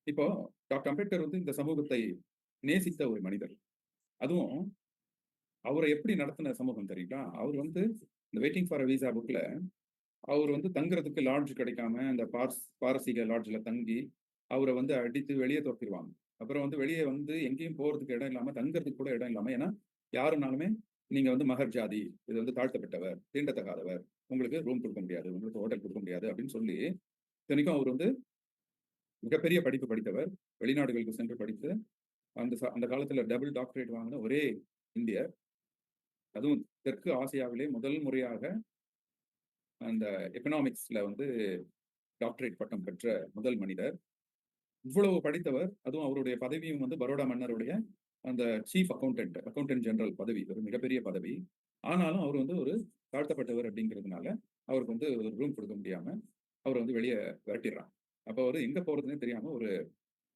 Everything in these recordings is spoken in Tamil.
இப்போ டாக்டர் அம்பேத்கர் வந்து இந்த சமூகத்தை நேசித்த ஒரு மனிதர். அதுவும் அவரை எப்படி நடத்தின சமூகம் தெரியுங்களா? அவர் வந்து இந்த வெயிட்டிங் ஃபார் அ விசா புக்ல அவர் வந்து தங்குறதுக்கு லாட்ஜ் கிடைக்காம அந்த பாரசீக லாட்ஜ்ல தங்கி அவர வந்து அடித்து வெளியே துரத்திருவாங்க. அப்புறம் வந்து வெளியே வந்து எங்கேயும் போறதுக்கு இடம் இல்லாம, தங்குறதுக்கு கூட இடம் இல்லாம, ஏன்னா யாருனாலுமே நீங்க வந்து மகர் ஜாதி, இது வந்து தாழ்த்தப்பட்டவர், தீண்டத்தகாதவர், உங்களுக்கு ரூம் குடுக்க முடியாது, உங்களுக்கு ஹோட்டல் குடுக்க முடியாது அப்படின்னு சொல்லி, இத்தனைக்கும் அவர் வந்து மிகப்பெரிய படிப்பு படித்தவர். வெளிநாடுகளுக்கு சென்று படித்து அந்த காலத்துல டபுள் டாக்டரேட் வாங்கின ஒரே இந்தியர். அதுவும் தெற்கு ஆசியாவிலே முதல் முறையாக அந்த எக்கனாமிக்ஸ்ல வந்து டாக்டரேட் பட்டம் பெற்ற முதல் மனிதர். இவ்வளவு படித்தவர். அதுவும் அவருடைய பதவியும் வந்து பரோடா மன்னருடைய அந்த சீஃப் அக்கவுண்டன்ட் ஜெனரல் பதவி. ஒரு மிகப்பெரிய பதவி. ஆனாலும் அவர் வந்து ஒரு தாழ்த்தப்பட்டவர் அப்படிங்கிறதுனால, அவருக்கு வந்து ஒரு ரூம் குடுக்க முடியாம, அவர வந்து வெளிய விரட்டிர்றாங்க. அப்ப அவரு எங்க போறதுன்னே தெரியாம ஒரு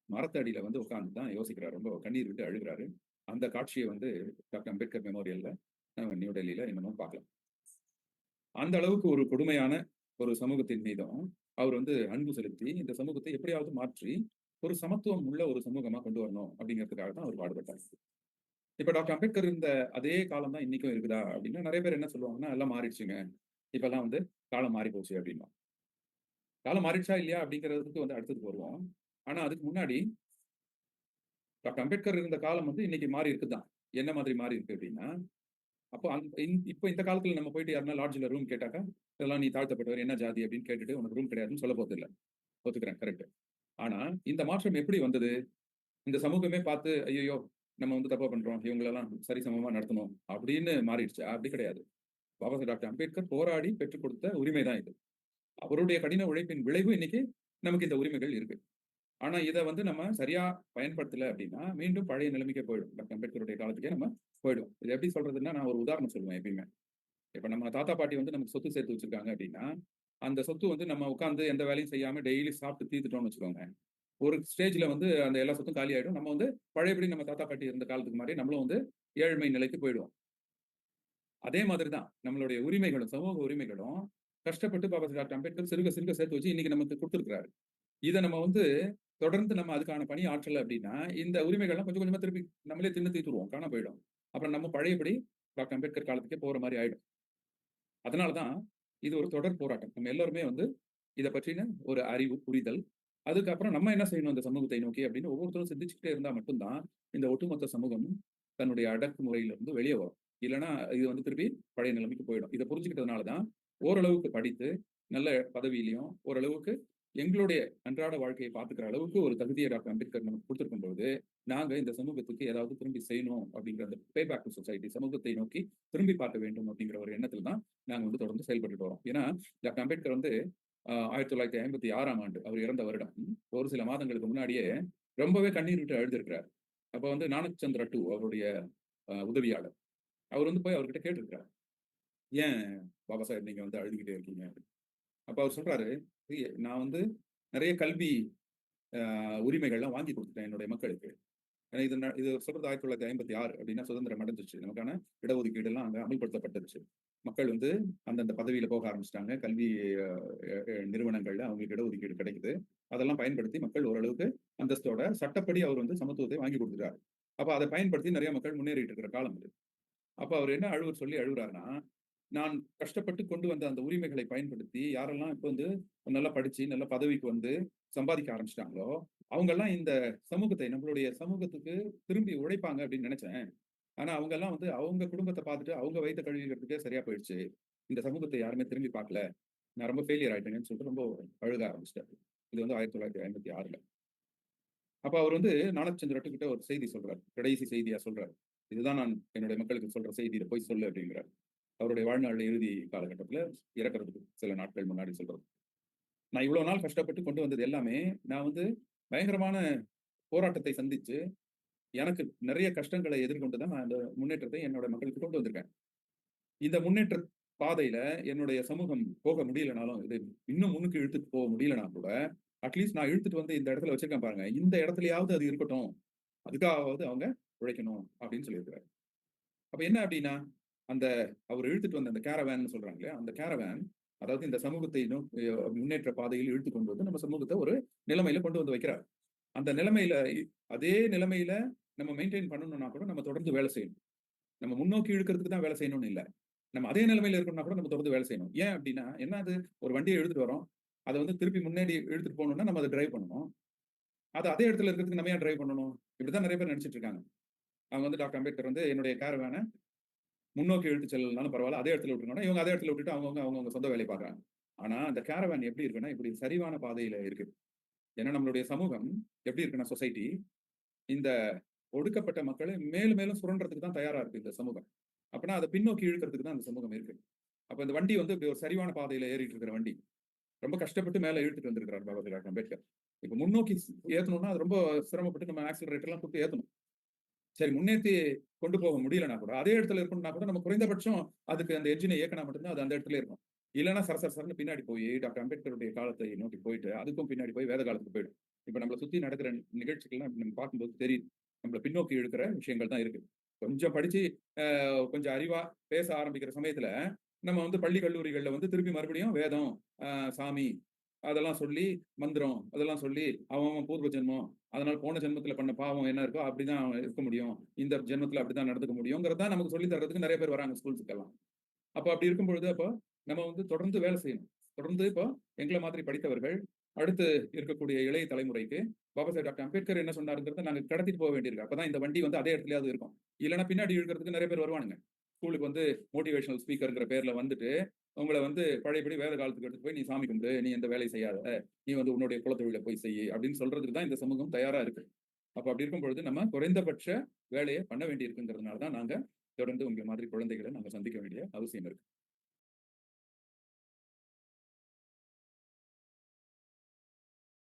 மரத்தடியில வந்து உட்கார்ந்து தான் யோசிக்கிறாரு. ரொம்ப கண்ணீர் விட்டு அழுகுறாரு. அந்த காட்சிய வந்து டாக்டர் அம்பேத்கர் மெமோரியல்ல நியூ டெல்லியில இன்னமும் பார்க்கலாம். அந்த அளவுக்கு ஒரு கொடுமையான ஒரு சமூகத்தின் மீதும் அவர் வந்து அன்பு செலுத்தி, இந்த சமூகத்தை எப்படியாவது மாற்றி, ஒரு சமத்துவம் உள்ள ஒரு சமூகமா கொண்டு வரணும் அப்படிங்கிறதுக்காக தான் அவர் பாடுபட்டார். இப்ப டாக்டர் அம்பேத்கர் இருந்த அதே காலம் தான் இன்னைக்கும் இருக்குதா? அப்படின்னா நெறைய பேர் என்ன சொல்லுவாங்கன்னா, எல்லாம் மாறிடுச்சுங்க. இப்பல்லாம் வந்து காலம் மாறி போச்சு அப்படின்னுவாங்க. காலம் மாறிடுச்சா இல்லையா அப்படிங்கிறதுக்கு வந்து அடுத்ததுக்கு வருவோம். ஆனா அதுக்கு முன்னாடி டாக்டர் அம்பேத்கர் இருந்த காலம் வந்து இன்னைக்கு மாறி இருக்கு தான். என்ன மாதிரி மாறி இருக்கு அப்படின்னா, அப்போ இப்ப இந்த காலத்துல நம்ம போயிட்டு யாருன்னா லாட்ஜ்ல ரூம் கேட்டாக்கா, இதெல்லாம் நீ தாழ்த்தப்பட்டவர், என்ன ஜாதி அப்படின்னு கேட்டுட்டு உனக்கு ரூம் கிடையாதுன்னு சொல்ல போறதில்ல. ஒத்துக்கிறேன். கரெக்ட். ஆனா இந்த மாற்றம் எப்படி வந்தது? இந்த சமூகமே பார்த்து, ஐய்யயோ! நம்ம வந்து தப்பா பண்றோம். இவங்களெல்லாம் சரிசமமா நடத்தணும் அப்படின்னு மாறிடுச்சா? அப்படி கிடையாது. பாபா சாஹேப் டாக்டர் அம்பேத்கர் போராடி பெற்றுக் கொடுத்த உரிமை தான் இது. அவருடைய கடின உழைப்பின் விளைவு இன்னைக்கு நமக்கு இந்த உரிமைகள் இருக்கு. ஆனா இத வந்து நம்ம சரியா பயன்படுத்தல அப்படின்னா, மீண்டும் பழைய நிலைமைக்கே போயிடும். டாக்டர் அம்பேத்கருடைய காலத்துக்கே நம்ம போயிடுவோம். இது எப்படி சொல்றதுன்னா, நான் ஒரு உதாரணம் சொல்லுவேன் எப்பயுமே. இப்ப நம்ம தாத்தா, பாட்டி வந்து நமக்கு சொத்து சேர்த்து வச்சிருக்காங்க அப்படின்னா, அந்த சொத்து வந்து நம்ம உட்கார்ந்து எந்த வேலையும் செய்யாம டெய்லி சாப்பிட்டு தீர்த்துட்டோம்னு வச்சுக்கோங்க. ஒரு ஸ்டேஜ்ல வந்து அந்த எல்லா சொத்தும் காலியாயிடும். நம்ம வந்து பழையபடி நம்ம தாத்தா, பாட்டி இருந்த காலத்துக்கு மாரி நம்மளும் வந்து ஏழ்மை நிலைக்கு போயிடுவோம். அதே மாதிரி தான் நம்மளுடைய உரிமைகளும், சமூக உரிமைகளும் கஷ்டப்பட்டு பாபா சாஹேப் டாக்டர் அம்பேத்கர் சிறுக சிறுக சேர்த்து வச்சு இன்னைக்கு நமக்கு குடுத்திருக்கிறாரு. இத நம்ம வந்து தொடர்ந்து நம்ம அதுக்கான பணி ஆற்றல அப்படின்னா, இந்த உரிமைகள்லாம் கொஞ்சம் கொஞ்சமா திருப்பி நம்மளே தின்னு தீர்த்துருவோம். காணாம போயிடும். அப்புறம் நம்ம பழையபடி டாக்டர் அம்பேத்கர் காலத்துக்கே போற மாரி ஆயிடும். அதனால தான் இது ஒரு தொடர் போராட்டம். நம்ம எல்லாருமே வந்து இத பற்றின ஒரு அறிவு, புரிதல். அதுக்கப்புறம் நம்ம என்ன செய்யணும் இந்த சமூகத்தை நோக்கி அப்படின்னு ஒவ்வொருத்தரும் சிந்திச்சுக்கிட்டே இருந்தா மட்டும் தான், இந்த ஒட்டுமொத்த சமூகமும் தன்னுடைய அடக்குமுறையிலிருந்து வெளிய வரும். இல்லன்னா இது வந்து திருப்பி பழைய நிலைமைக்கு போயிடும். இத புரிஞ்சுக்கிட்டதுனால தான் ஓரளவுக்கு படித்து, நல்ல பதவியிலயும், ஓரளவுக்கு எங்களுடைய அன்றாட வாழ்க்கைய பார்த்துக்கிற அளவுக்கு ஒரு தகுதிய டாக்டர் அம்பேத்கர் நமக்கு குடுத்திருக்கும் பொழுது, நாங்க இந்த சமூகத்துக்கு ஏதாவது திரும்பி செய்யணும் அப்படிங்கிற அந்த பே பேக் டூ சொசைட்டி சமூகத்தை நோக்கி திரும்பி பார்க்க வேண்டும் அப்படிங்கிற ஒரு எண்ணத்துல தான் நாங்க வந்து தொடர்ந்து செயல்பட்டுட்டு வரோம். ஏன்னா, டாக்டர் அம்பேத்கர் வந்து 1956ஆம் ஆண்டு அவர் இறந்த வருடம். ஒரு சில மாதங்களுக்கு முன்னாடியே ரொம்பவே கண்ணீர் விட்டு அழுதிருக்கிறார். அப்ப வந்து நானக் சந்திர டூ அவருடைய உதவியாளர். அவர் வந்து போய் அவர்கிட்ட கேட்டிருக்கிறார். "ஏன் பாபா சாஹேப் நீங்க வந்து அழுதுகிட்டே இருக்கீங்க?" அப்படின்னு. அப்ப அவர் சொல்றாரு, நான் வந்து நெறைய கல்வி உரிமைகள்லாம் வாங்கி குடுத்துட்டேன் என்னுடைய மக்களுக்கு. ஏன்னா இது சொல்றது 1956 அப்படின்னா சுதந்திரம் அடைஞ்சிருச்சு. நமக்கான இடஒதுக்கீடுலாம் அங்க அமல்படுத்தப்பட்டுருச்சு. மக்கள் வந்து அந்தந்த பதவியில போக ஆரம்பிச்சுட்டாங்க. கல்வி அ நிறுவனங்கள்ல அவங்களுக்கு இடஒதுக்கீடு கிடைக்குது. அதெல்லாம் பயன்படுத்தி மக்கள் ஓரளவுக்கு அந்தஸ்தோட சட்டப்படி அவர் வந்து சமத்துவத்தை வாங்கி குடுத்துட்டாரு. அப்ப அத பயன்படுத்தி நெறைய மக்கள் முன்னேறிட்டு இருக்கிற காலம் இது. அப்ப அவர் என்ன சொல்லி அழுவுறாருன்னா, நான் கஷ்டப்பட்டு கொண்டு வந்த அந்த உரிமைகளை பயன்படுத்தி யாரெல்லாம் இப்ப வந்து நல்லா படிச்சு, நல்ல பதவிக்கு வந்து சம்பாதிக்க ஆரம்பிச்சுட்டாங்களோ, அவங்கலாம் இந்த சமூகத்தை நம்மளுடைய சமூகத்துக்கு திரும்பி உழைப்பாங்க அப்படின்னு நெனச்சேன். ஆனா அவங்கலாம் வந்து அவங்க குடும்பத்த பார்த்துட்டு அவங்க வயித்த கழுவிக்கிறதுக்கே சரியா போயிடுச்சு. இந்த சமூகத்த யாருமே திரும்பி பார்க்கல. நான் ரொம்ப ஃபெயிலியர் ஆயிட்டேனேன்னு சொல்லிட்டு ரொம்ப அழுக ஆரம்பிச்சுட்டாரு. இது வந்து 1956ல. அப்ப அவர் வந்து நானச்சந்திர கிட்ட ஒரு செய்தி சொல்றாரு. கடைசி செய்தியா சொல்றாரு. இதுதான் நான் என்னுடைய மக்களுக்கு சொல்ற செய்தி. இத போய் சொல்லு அப்படிங்கிறாரு. அவருடைய வாழ்நாள் இறுதி காலகட்டத்தில இறக்கறதுக்கு சில நாட்கள் முன்னாடி சொல்றது. நான் இவ்வளவு நாள் கஷ்டப்பட்டு கொண்டு வந்தது எல்லாமே, நான் வந்து பயங்கரமான போராட்டத்தை சந்திச்சு, எனக்கு நெறைய கஷ்டங்களை எதிர்கொண்டு தான் நான் இந்த முன்னேற்றத்தை என்னோட மக்களுக்கு கொண்டு வந்திருக்கேன். இந்த முன்னேற்ற பாதையில என்னுடைய சமூகம் போக முடியலனாலும், இது இன்னும் முன்னுக்கு இழுத்துட்டு போக முடியலனா கூட, அட்லீஸ்ட் நான் இழுத்துட்டு வந்து இந்த இடத்துல வச்சிருக்கேன் பாருங்க. இந்த இடத்துலயாவது அது இருக்கட்டும். அதுக்காகவாவது அவங்க உழைக்கணும் அப்படின்னு சொல்லியிருக்கிறாரு. அப்ப என்ன அப்படின்னா, அந்த அவர் இழுத்துட்டு வந்த அந்த கேரவான்னு சொல்றாங்க இல்லையா? அந்த கேரவான் அதாவது இந்த சமூகத்தை முன்னேற்ற பாதையில் இழுத்துக் கொண்டு வந்து நம்ம சமூகத்த ஒரு நிலைமையில கொண்டு வந்து வைக்கிறார். அந்த நிலைமையில அதே நிலைமையில நம்ம மெயின்டைன் பண்ணணும்னா கூட நம்ம தொடர்ந்து வேலை செய்யணும். நம்ம முன்னோக்கி இழுக்கிறதுக்கு தான் வேலை செய்யணும்னு இல்ல. நம்ம அதே நிலைமையில இருக்கணும்னா கூட நம்ம தொடர்ந்து வேலை செய்யணும். ஏன் அப்டின்னா, என்னது ஒரு வண்டிய எடுத்துட்டு வரோம். அத வந்து திருப்பி முன்னாடி இழுத்துட்டு போணும்னா நம்ம அத டிரைவ் பண்ணணும். அது அதே இடத்துல இருக்கிறதுக்கு நம்ம ஏன் டிரைவ் பண்ணணும்? இப்படித்தான் நெறைய பேர் நெனச்சுட்டு இருக்காங்க. அவங்க வந்து டாக்டர் அம்பேத்கர் வந்து என்னுடைய காரவான முன்னோக்கி இழுத்துச் செல்லலனாலும் பரவால்ல. அதே இடத்துல விட்டுருங்கன்னா, இவங்க அதே இடத்துல விட்டுட்டு அவங்கவங்க சொந்த வேலைய பார்க்குறாங்க. ஆனா, அந்த கேரவான் எப்படி இருக்குன்னா, இப்படி சரிவான பாதையில இருக்கு. ஏன்னா, நம்மளுடைய சமூகம் எப்படி இருக்குன்னா, சொசைட்டி இந்த ஒடுக்கப்பட்ட மக்களை மேலும் மேலும் சுரண்டுறதுக்கு தான் தயாரா இருக்கு இந்த சமூகம். அப்பன்னா அத பின்னோக்கி இழுக்கிறதுக்கு தான் அந்த சமூகம் இருக்கு. அப்ப இந்த வண்டி வந்து இப்படி ஒரு சரிவான பாதையில ஏறிட்டு இருக்கிற வண்டி. ரொம்ப கஷ்டப்பட்டு மேல இழுத்துட்டு வந்திருக்கிறார் பாபா சாஹேப் அம்பேத்கர். இப்ப முன்னோக்கி ஏத்தணும்னா, அது ரொம்ப சிரமப்பட்டு நம்ம ஆக்ஸிலரேட்டர்லாம் குடுத்து ஏத்தணும். சரி முன்னேத்தி கொண்டு போக முடியலன்னா கூட, அதே இடத்துல இருக்கணும்னா கூட நம்ம குறைந்தபட்சம் அதுக்கு அந்த என்ஜின இயக்குனா மட்டும் தான் அது அந்த இடத்திலேயே இருக்கும். இல்லன்னா சர சர சரன்னு பின்னாடி போய் டாக்டர் அம்பேத்கருடைய காலத்தை நோக்கி போயிட்டு, அதுக்கும் பின்னாடி போய் வேத காலத்துக்கு போயிடும். இப்ப நம்மள சுத்தி நடக்கிற நிகழ்ச்சிகள்லாம் நம்ம பார்க்கும்போது தெரியுது. நம்மள பின்னோக்கி இழுக்கிற விஷயங்கள் தான் இருக்கு. கொஞ்சம் படிச்சு, கொஞ்சம் அறிவா பேச ஆரம்பிக்கிற சமயத்துல, நம்ம வந்து பள்ளி, கல்லூரிகள்ல வந்து திருப்பி மறுபடியும் வேதம், சாமி அதெல்லாம் சொல்லி, மந்திரம் அதெல்லாம் சொல்லி, அவன் அவன் பூர்வ ஜென்மம், அதனால போன ஜென்மத்துல பண்ண பாவம் என்ன இருக்கோ அப்படிதான் இருக்க முடியும். இந்த ஜென்மத்துல அப்படித்தான் நடந்துக்க முடியும்ங்கிறத தான் நமக்கு சொல்லி தர்றதுக்கு நெறைய பேர் வராங்க ஸ்கூல்ஸ்க்கெல்லாம். அப்ப அப்படி இருக்கும் பொழுது, அப்போ நம்ம வந்து தொடர்ந்து வேலை செய்யணும். தொடர்ந்து இப்போ எங்கள மாதிரி படித்தவர்கள், அடுத்து இருக்கக்கூடிய இளைய தலைமுறைக்கு, பாபா சாஹேப் டாக்டர் அம்பேத்கர் என்ன சொன்னாருங்கிறத நாங்க கடத்திட்டு போக வேண்டியிருக்கு. அப்பதான் இந்த வண்டி வந்து அதே இடத்துலயாவது இருக்கும். இல்லன்னா பின்னாடி இழுக்கிறதுக்கு நெறைய பேர் வருவானுங்க. ஸ்கூலுக்கு வந்து மோட்டிவேஷனல் ஸ்பீக்கர்ங்கிற பேர்ல வந்துட்டு, உங்கள வந்து பழையபடி வேத காலத்துக்கு எடுத்துட்டு போய், "நீ சாமி கும்பிடு, நீ எந்த வேலையும் செய்யாத, நீ வந்து உன்னுடைய குலத்தொழில போய் செய்யி" அப்படின்னு சொல்றதுக்கு தான் இந்த சமூகம் தயாரா இருக்கு. அப்ப அப்படி இருக்கும் பொழுது, நம்ம குறைந்தபட்ச வேலைய பண்ண வேண்டியிருக்குங்கிறதுனால தான் நாங்க தொடர்ந்து உங்கள மாதிரி குழந்தைகள நாங்க சந்திக்க வேண்டிய அவசியம் இருக்கு.